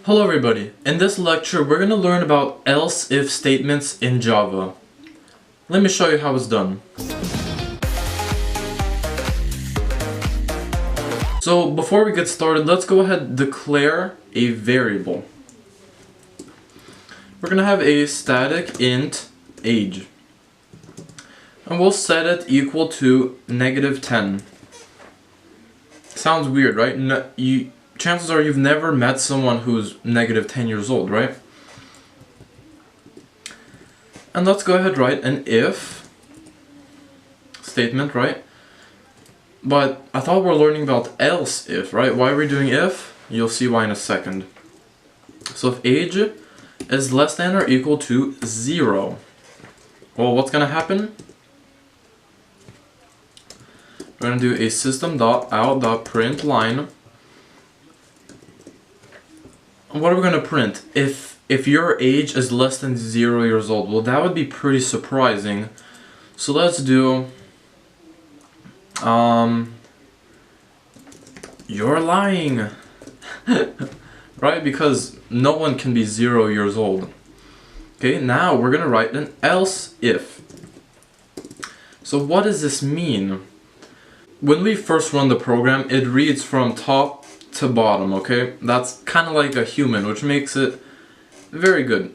Hello everybody, in this lecture we're going to learn about else-if statements in Java. Let me show you how it's done. So before we get started, let's go ahead and declare a variable. We're going to have a static int age. And we'll set it equal to -10. Sounds weird, right? Chances are you've never met someone who's -10 years old, right? And let's go ahead and write an if statement, right? But I thought we were learning about else if, right? Why are we doing if? You'll see why in a second. So if age is less than or equal to 0, well, what's gonna happen? We're gonna do a system.out.println. What are we gonna print? If your age is less than 0 years old, well, that would be pretty surprising. So let's do you're lying. Right? Because no one can be 0 years old. Okay, now we're gonna write an else if. So what does this mean? When we first run the program, it reads from top to bottom, okay? That's kind of like a human, which makes it very good.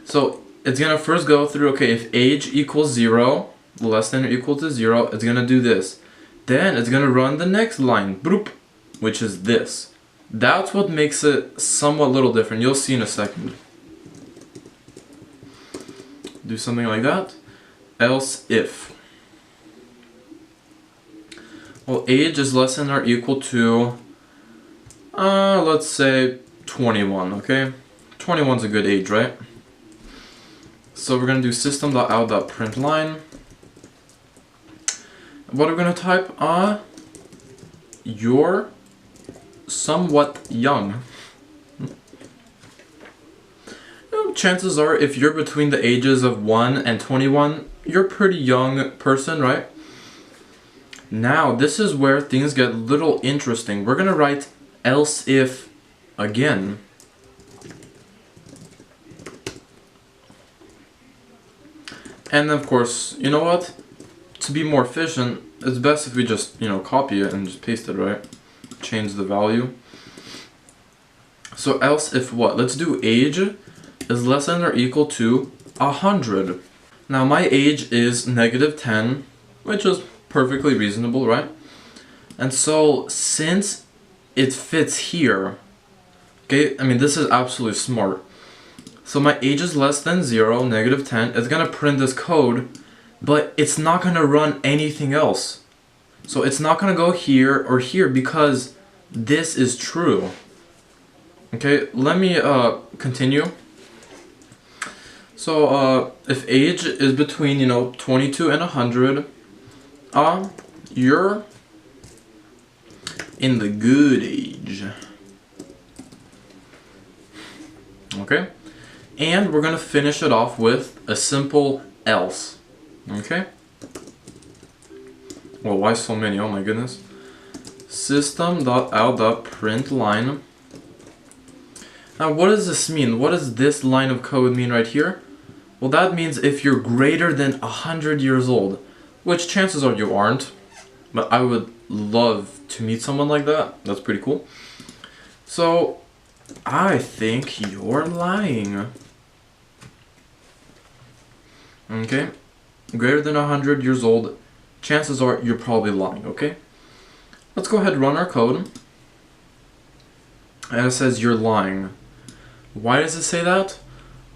So it's gonna first go through, okay, if age equals 0, less than or equal to 0, it's gonna do this. Then it's gonna run the next line, broop, which is this. That's what makes it somewhat little different. You'll see in a second. Do something like that. Else if. Well, age is less than or equal to, let's say 21, okay? 21's a good age, right? So we're gonna do system.out.println. What are we gonna type? You're somewhat young. Chances are, if you're between the ages of 1 and 21, you're a pretty young person, right? Now, this is where things get a little interesting. We're gonna write else if again. And of course, you know what? To be more efficient, it's best if we just, copy it and just paste it, right? Change the value. So else if what? Let's do age is less than or equal to 100. Now my age is -10, which is perfectly reasonable, right? And so since it fits here, okay, I mean, this is absolutely smart. So my age is less than 0, -10, it's gonna print this code, but it's not gonna run anything else. So it's not gonna go here or here because this is true. Okay, let me continue. So if age is between 22 and 100, you're in the good age. Okay? And we're gonna finish it off with a simple else. Okay? Well, why so many? Oh my goodness. System.out.println. Now what does this mean? What does this line of code mean right here? Well, that means if you're greater than 100 years old, which chances are you aren't, but I would love to meet someone like that. That's pretty cool. So, I think you're lying. Okay? Greater than 100 years old, chances are you're probably lying, okay? Let's go ahead and run our code. And it says you're lying. Why does it say that?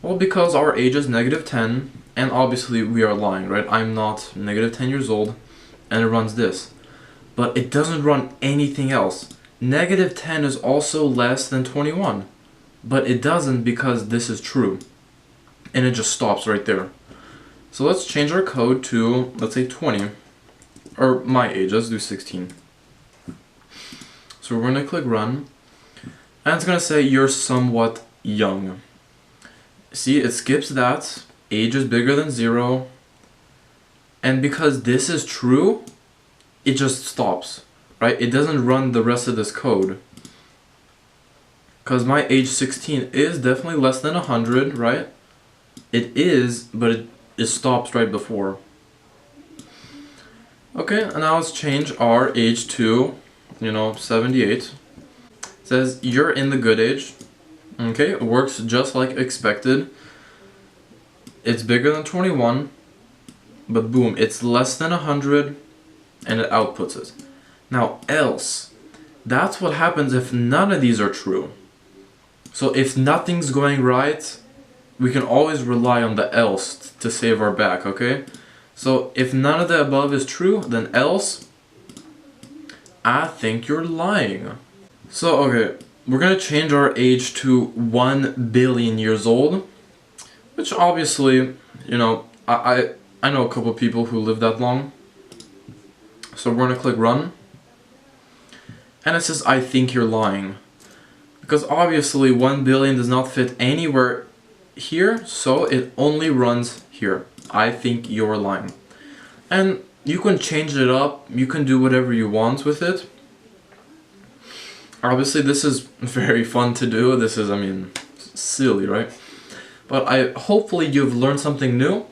Well, because our age is -10, and obviously we are lying, right? I'm not -10 years old, and it runs this. But it doesn't run anything else. -10 is also less than 21, but it doesn't because this is true. And it just stops right there. So let's change our code to, let's say 20, or my age, let's do 16. So we're gonna click run, and it's gonna say you're somewhat young. See, it skips that, age is bigger than 0, and because this is true, it just stops, right? It doesn't run the rest of this code. Because my age 16 is definitely less than 100, right? It is, but it stops right before. Okay, and now let's change our age to, 78. It says you're in the good age. Okay, it works just like expected. It's bigger than 21, but boom, it's less than 100, and it outputs it. Now, else, that's what happens if none of these are true. So if nothing's going right, we can always rely on the else to save our back, okay? So if none of the above is true, then else, I think you're lying. So, okay, we're gonna change our age to 1 billion years old, which obviously, I know a couple people who live that long. So we're gonna click run. And it says, I think you're lying. Because obviously 1 billion does not fit anywhere here, so it only runs here. I think you're lying. And you can change it up, you can do whatever you want with it. Obviously this is very fun to do, this is, silly, right? But hopefully you've learned something new,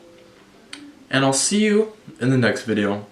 and I'll see you in the next video.